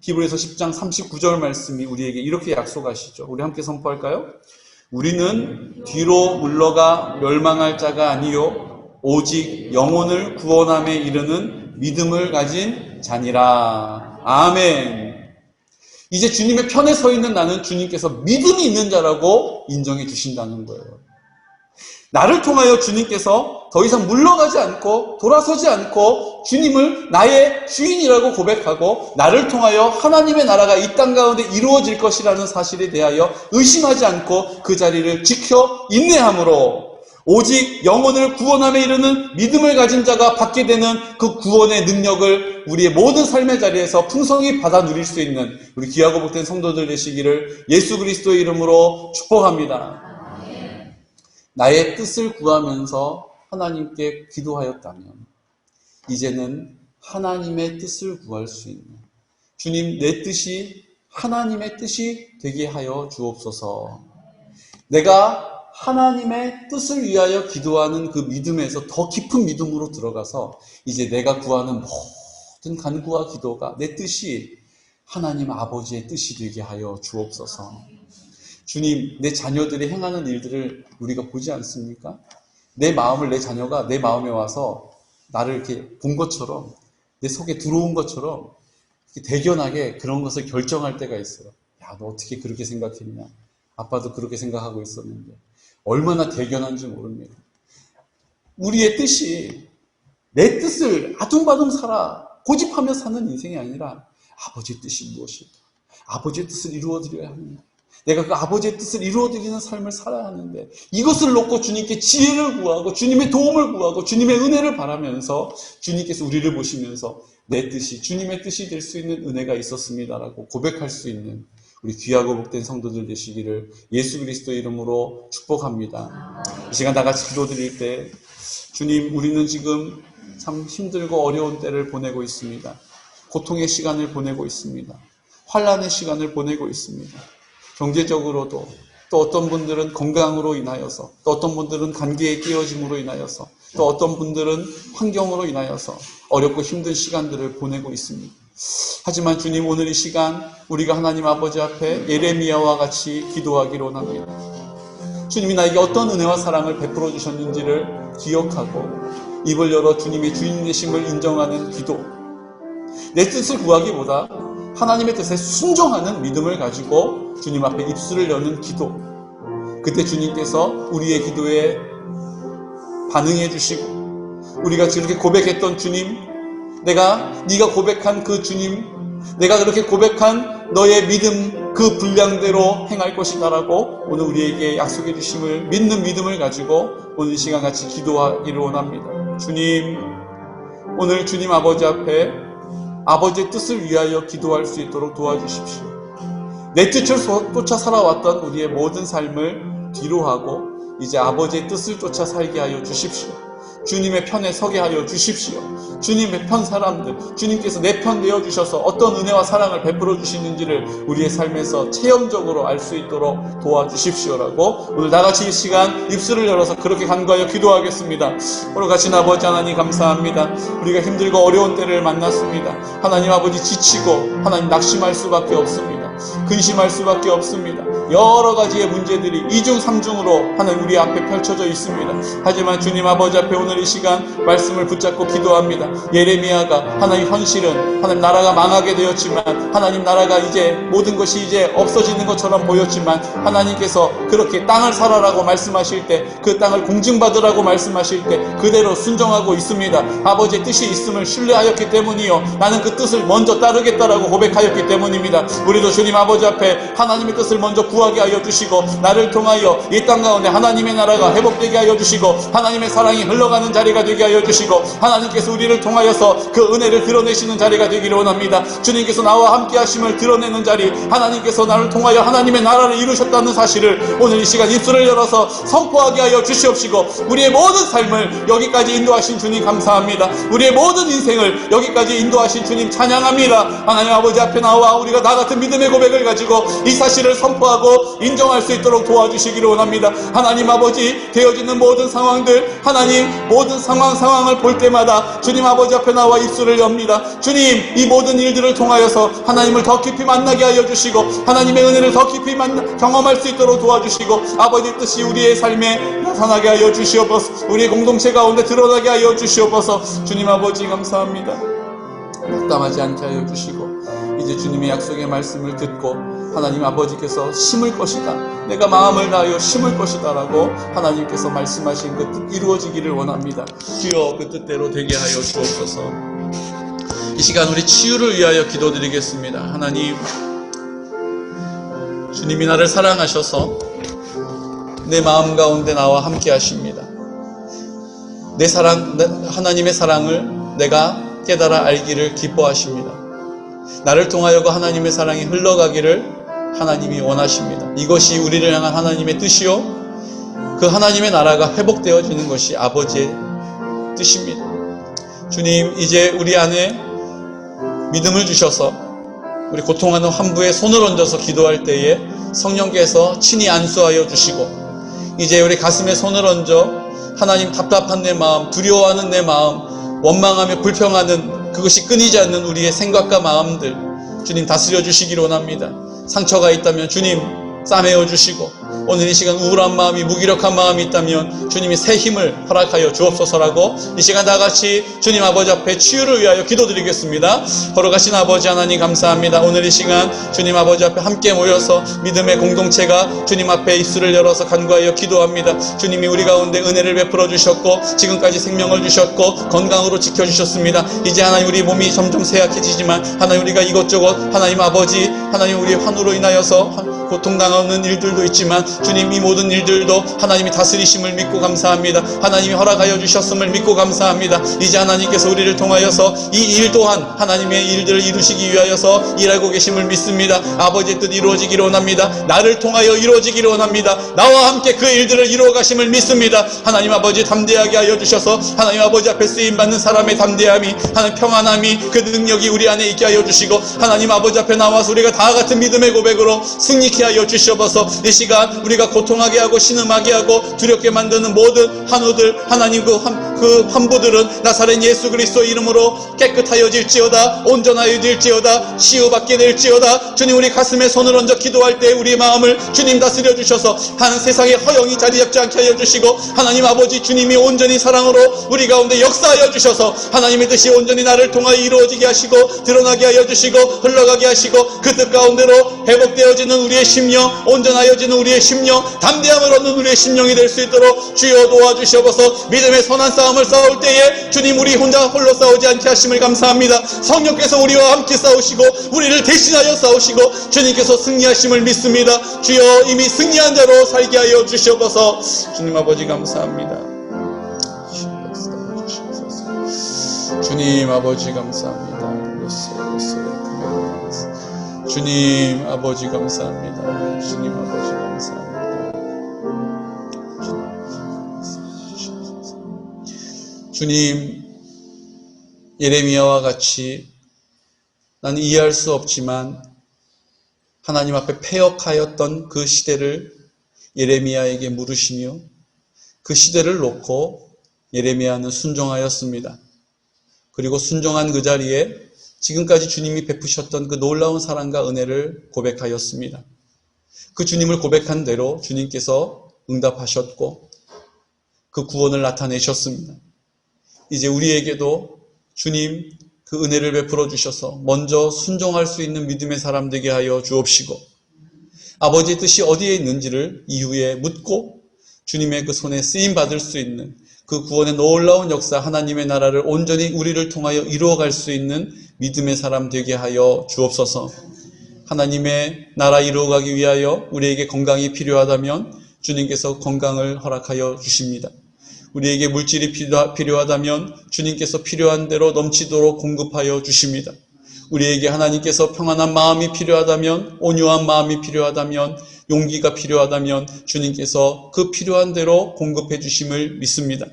히브리서 10장 39절 말씀이 우리에게 이렇게 약속하시죠. 우리 함께 선포할까요? 우리는 뒤로 물러가 멸망할 자가 아니요 오직 영혼을 구원함에 이르는 믿음을 가진 자니라. 아멘. 이제 주님의 편에 서 있는 나는 주님께서 믿음이 있는 자라고 인정해 주신다는 거예요. 나를 통하여 주님께서 더 이상 물러가지 않고 돌아서지 않고 주님을 나의 주인이라고 고백하고 나를 통하여 하나님의 나라가 이 땅 가운데 이루어질 것이라는 사실에 대하여 의심하지 않고 그 자리를 지켜 인내함으로 오직 영혼을 구원함에 이르는 믿음을 가진 자가 받게 되는 그 구원의 능력을 우리의 모든 삶의 자리에서 풍성히 받아 누릴 수 있는 우리 귀하고 복된 성도들 되시기를 예수 그리스도의 이름으로 축복합니다. 나의 뜻을 구하면서 하나님께 기도하였다면 이제는 하나님의 뜻을 구할 수 있는 주님 내 뜻이 하나님의 뜻이 되게 하여 주옵소서. 내가 하나님의 뜻을 위하여 기도하는 그 믿음에서 더 깊은 믿음으로 들어가서 이제 내가 구하는 모든 간구와 기도가 내 뜻이 하나님 아버지의 뜻이 되게 하여 주옵소서. 주님, 내 자녀들이 행하는 일들을 우리가 보지 않습니까? 내 마음을 내 자녀가 내 마음에 와서 나를 이렇게 본 것처럼 내 속에 들어온 것처럼 이렇게 대견하게 그런 것을 결정할 때가 있어요. 야, 너 어떻게 그렇게 생각했냐? 아빠도 그렇게 생각하고 있었는데 얼마나 대견한지 모릅니다. 우리의 뜻이 내 뜻을 아둥바둥 살아 고집하며 사는 인생이 아니라 아버지의 뜻이 무엇일까? 아버지의 뜻을 이루어드려야 합니다. 내가 그 아버지의 뜻을 이루어드리는 삶을 살아야 하는데 이것을 놓고 주님께 지혜를 구하고 주님의 도움을 구하고 주님의 은혜를 바라면서 주님께서 우리를 보시면서 내 뜻이 주님의 뜻이 될 수 있는 은혜가 있었습니다라고 고백할 수 있는 우리 귀하고 복된 성도들 되시기를 예수 그리스도의 이름으로 축복합니다. 이 시간 다 같이 기도드릴 때 주님, 우리는 지금 참 힘들고 어려운 때를 보내고 있습니다. 고통의 시간을 보내고 있습니다. 환난의 시간을 보내고 있습니다. 경제적으로도 또 어떤 분들은 건강으로 인하여서 또 어떤 분들은 관계의 깨어짐으로 인하여서 또 어떤 분들은 환경으로 인하여서 어렵고 힘든 시간들을 보내고 있습니다. 하지만 주님, 오늘 이 시간 우리가 하나님 아버지 앞에 예레미야와 같이 기도하기로 원합니다. 주님이 나에게 어떤 은혜와 사랑을 베풀어 주셨는지를 기억하고 입을 열어 주님의 주인 되심을 인정하는 기도, 내 뜻을 구하기보다 하나님의 뜻에 순종하는 믿음을 가지고 주님 앞에 입술을 여는 기도, 그때 주님께서 우리의 기도에 반응해 주시고 우리가 저렇게 고백했던 주님, 네가 고백한 그 주님, 내가 그렇게 고백한 너의 믿음 그 분량대로 행할 것이다라고 오늘 우리에게 약속해 주심을 믿는 믿음을 가지고 오늘 이 시간 같이 기도하기를 원합니다. 주님, 오늘 주님 아버지 앞에 아버지의 뜻을 위하여 기도할 수 있도록 도와주십시오. 내 뜻을 쫓아 살아왔던 우리의 모든 삶을 뒤로 하고 이제 아버지의 뜻을 쫓아 살게 하여 주십시오. 주님의 편에 서게 하여 주십시오. 주님의 편 사람들, 주님께서 내 편 되어주셔서 어떤 은혜와 사랑을 베풀어 주시는지를 우리의 삶에서 체험적으로 알 수 있도록 도와주십시오라고 오늘 나같이 이 시간 입술을 열어서 그렇게 간구하여 기도하겠습니다. 오늘 같이 아버지 하나님 감사합니다. 우리가 힘들고 어려운 때를 만났습니다. 하나님 아버지 지치고 하나님 낙심할 수밖에 없습니다. 근심할 수밖에 없습니다. 여러 가지의 문제들이 이중 삼중으로 하나님 우리 앞에 펼쳐져 있습니다. 하지만 주님 아버지 앞에 오늘 이 시간 말씀을 붙잡고 기도합니다. 예레미야가 하나님 현실은 하나님 나라가 망하게 되었지만 하나님 나라가 이제 모든 것이 이제 없어지는 것처럼 보였지만 하나님께서 그렇게 땅을 사라라고 말씀하실 때 그 땅을 공증받으라고 말씀하실 때 그대로 순종하고 있습니다. 아버지의 뜻이 있음을 신뢰하였기 때문이요, 나는 그 뜻을 먼저 따르겠다라고 고백하였기 때문입니다. 우리도 주님 아버지 앞에 하나님의 뜻을 먼저 구하게 하여 주시고, 나를 통하여 이 땅 가운데 하나님의 나라가 회복되게 하여 주시고, 하나님의 사랑이 흘러가는 자리가 되게 하여 주시고, 하나님께서 우리를 통하여서 그 은혜를 드러내시는 자리가 되기를 원합니다. 주님께서 나와 함께 하심을 드러내는 자리, 하나님께서 나를 통하여 하나님의 나라를 이루셨다는 사실을 오늘 이 시간 입술을 열어서 선포하게 하여 주시옵시고, 우리의 모든 삶을 여기까지 인도하신 주님 감사합니다. 우리의 모든 인생을 여기까지 인도하신 주님 찬양합니다. 하나님 아버지 앞에 나와 우리가 나 같은 믿음의 고백을 가지고 이 사실을 선포하고 인정할 수 있도록 도와주시기를 원합니다. 하나님 아버지, 되어지는 모든 상황들, 하나님 모든 상황을 볼 때마다 주님 아버지 앞에 나와 입술을 엽니다. 주님, 이 모든 일들을 통하여서 하나님을 더 깊이 만나게 하여 주시고, 하나님의 은혜를 더 깊이 경험할 수 있도록 도와주시고, 아버지의 뜻이 우리의 삶에 나타나게 하여 주시옵소서. 우리의 공동체 가운데 드러나게 하여 주시옵소서. 주님 아버지 감사합니다. 낙담하지 않게 하여 주시고, 이제 주님의 약속의 말씀을 듣고 하나님 아버지께서 심을 것이다, 내가 마음을 다하여 심을 것이다 라고 하나님께서 말씀하신 그 뜻 이루어지기를 원합니다. 주여, 그 뜻대로 되게 하여 주옵소서. 이 시간 우리 치유를 위하여 기도드리겠습니다. 하나님, 주님이 나를 사랑하셔서 내 마음 가운데 나와 함께 하십니다. 하나님의 사랑을 내가 깨달아 알기를 기뻐하십니다. 나를 통하여 그 하나님의 사랑이 흘러가기를 하나님이 원하십니다. 이것이 우리를 향한 하나님의 뜻이요, 그 하나님의 나라가 회복되어지는 것이 아버지의 뜻입니다. 주님, 이제 우리 안에 믿음을 주셔서 우리 고통하는 환부에 손을 얹어서 기도할 때에 성령께서 친히 안수하여 주시고, 이제 우리 가슴에 손을 얹어 하나님, 답답한 내 마음, 두려워하는 내 마음, 원망하며 불평하는 그것이 끊이지 않는 우리의 생각과 마음들 주님 다스려 주시기를 원합니다. 상처가 있다면 주님 싸매어 주시고, 오늘 이 시간 우울한 마음이, 무기력한 마음이 있다면 주님이 새 힘을 허락하여 주옵소서라고 이 시간 다같이 주님 아버지 앞에 치유를 위하여 기도드리겠습니다. 걸어가신 아버지 하나님 감사합니다. 오늘 이 시간 주님 아버지 앞에 함께 모여서 믿음의 공동체가 주님 앞에 입술을 열어서 간구하여 기도합니다. 주님이 우리 가운데 은혜를 베풀어 주셨고, 지금까지 생명을 주셨고, 건강으로 지켜주셨습니다. 이제 하나님, 우리 몸이 점점 쇠약해지지만 하나님, 우리가 이것저것 하나님 아버지, 하나님 우리의 환우로 인하여서 고통당하는 일들도 있지만 주님, 이 모든 일들도 하나님이 다스리심을 믿고 감사합니다. 하나님이 허락하여 주셨음을 믿고 감사합니다. 이제 하나님께서 우리를 통하여서 이 일 또한 하나님의 일들을 이루시기 위하여서 일하고 계심을 믿습니다. 아버지의 뜻 이루어지기를 원합니다. 나를 통하여 이루어지기를 원합니다. 나와 함께 그 일들을 이루어 가심을 믿습니다. 하나님 아버지, 담대하게 하여 주셔서 하나님 아버지 앞에 쓰임받는 사람의 담대함이, 하나님 평안함이, 그 능력이 우리 안에 있게 하여 주시고, 하나님 아버지 앞에 나와서 우리가 다 같은 믿음의 고백으로 승리케 하여 주시옵소서. 이 시간 우리가 고통하게 하고 신음하게 하고 두렵게 만드는 모든 환우들, 하나님 그 환부들은 나사렛 예수 그리스도 이름으로 깨끗하여질지어다, 온전하여질지어다, 치유받게 될지어다. 주님, 우리 가슴에 손을 얹어 기도할 때 우리 마음을 주님 다스려 주셔서 하는 세상에 허영이 자리 잡지 않게 하여 주시고, 하나님 아버지, 주님이 온전히 사랑으로 우리 가운데 역사하여 주셔서 하나님의 뜻이 온전히 나를 통하여 이루어지게 하시고, 드러나게 하여 주시고, 흘러가게 하시고, 그 뜻 가운데로 회복되어지는 우리의 심령, 온전하여지는 우리의 심령, 담대함을 얻는 우리의 심령이 될 수 있도록 주여 도와주시옵소서. 믿음의 선한 싸움을 싸울 때에 주님, 우리 혼자 홀로 싸우지 않게 하심을 감사합니다. 성령께서 우리와 함께 싸우시고 우리를 대신하여 싸우시고 주님께서 승리하심을 믿습니다. 주여, 이미 승리한 자로 살게 하여 주시옵소서. 주님 아버지 감사합니다. 주님 아버지 감사합니다. 주님 아버지 감사합니다. 주님 아버지 감사합니다. 주님, 예레미야와 같이 나는 이해할 수 없지만 하나님 앞에 패역하였던 그 시대를 예레미야에게 물으시며, 그 시대를 놓고 예레미야는 순종하였습니다. 그리고 순종한 그 자리에 지금까지 주님이 베푸셨던 그 놀라운 사랑과 은혜를 고백하였습니다. 그 주님을 고백한 대로 주님께서 응답하셨고 그 구원을 나타내셨습니다. 이제 우리에게도 주님 그 은혜를 베풀어 주셔서 먼저 순종할 수 있는 믿음의 사람 되게 하여 주옵시고, 아버지의 뜻이 어디에 있는지를 이후에 묻고 주님의 그 손에 쓰임 받을 수 있는 그 구원의 놀라운 역사, 하나님의 나라를 온전히 우리를 통하여 이루어갈 수 있는 믿음의 사람 되게 하여 주옵소서. 하나님의 나라 이루어가기 위하여 우리에게 건강이 필요하다면 주님께서 건강을 허락하여 주십니다. 우리에게 물질이 필요하다면 주님께서 필요한 대로 넘치도록 공급하여 주십니다. 우리에게 하나님께서 평안한 마음이 필요하다면, 온유한 마음이 필요하다면, 용기가 필요하다면 주님께서 그 필요한 대로 공급해 주심을 믿습니다.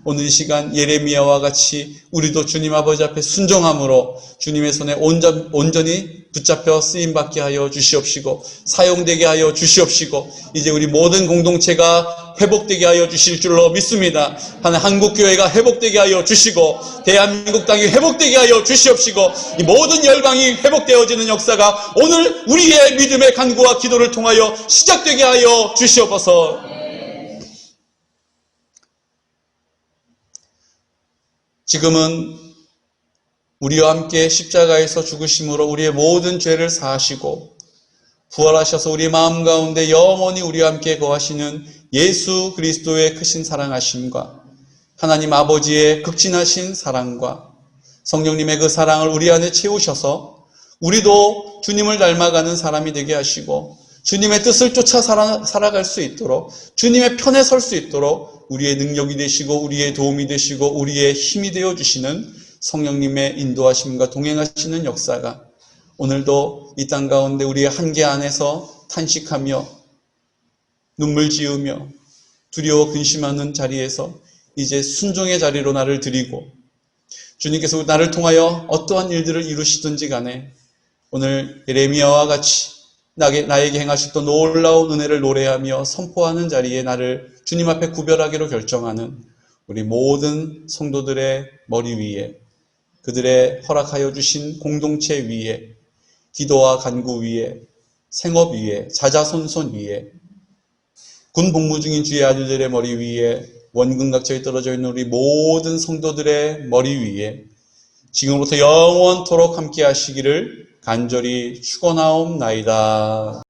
오늘 이 시간 예레미야와 같이 우리도 주님 아버지 앞에 순종함으로 주님의 손에 온전히 붙잡혀 쓰임받게 하여 주시옵시고, 사용되게 하여 주시옵시고, 이제 우리 모든 공동체가 회복되게 하여 주실 줄로 믿습니다. 한국교회가 회복되게 하여 주시고, 대한민국 땅이 회복되게 하여 주시옵시고, 이 모든 열방이 회복되어지는 역사가 오늘 우리의 믿음의 간구와 기도를 통하여 시작되게 하여 주시옵소서. 지금은 우리와 함께 십자가에서 죽으심으로 우리의 모든 죄를 사하시고 부활하셔서 우리 마음 가운데 영원히 우리와 함께 거하시는 예수 그리스도의 크신 사랑하심과 하나님 아버지의 극진하신 사랑과 성령님의 그 사랑을 우리 안에 채우셔서 우리도 주님을 닮아가는 사람이 되게 하시고 주님의 뜻을 쫓아 살아갈 수 있도록, 주님의 편에 설 수 있도록 우리의 능력이 되시고 우리의 도움이 되시고 우리의 힘이 되어주시는 성령님의 인도하심과 동행하시는 역사가 오늘도 이 땅 가운데 우리의 한계 안에서 탄식하며 눈물 지으며 두려워 근심하는 자리에서 이제 순종의 자리로 나를 드리고, 주님께서 나를 통하여 어떠한 일들을 이루시든지 간에 오늘 예레미야와 같이 나에게 행하셨던 놀라운 은혜를 노래하며 선포하는 자리에 나를 주님 앞에 구별하기로 결정하는 우리 모든 성도들의 머리 위에, 그들의 허락하여 주신 공동체 위에, 기도와 간구 위에, 생업 위에, 자자손손 위에, 군 복무 중인 주의 아들들의 머리 위에, 원근각처에 떨어져 있는 우리 모든 성도들의 머리 위에 지금부터 영원토록 함께 하시기를 간절히 축원하옵나이다.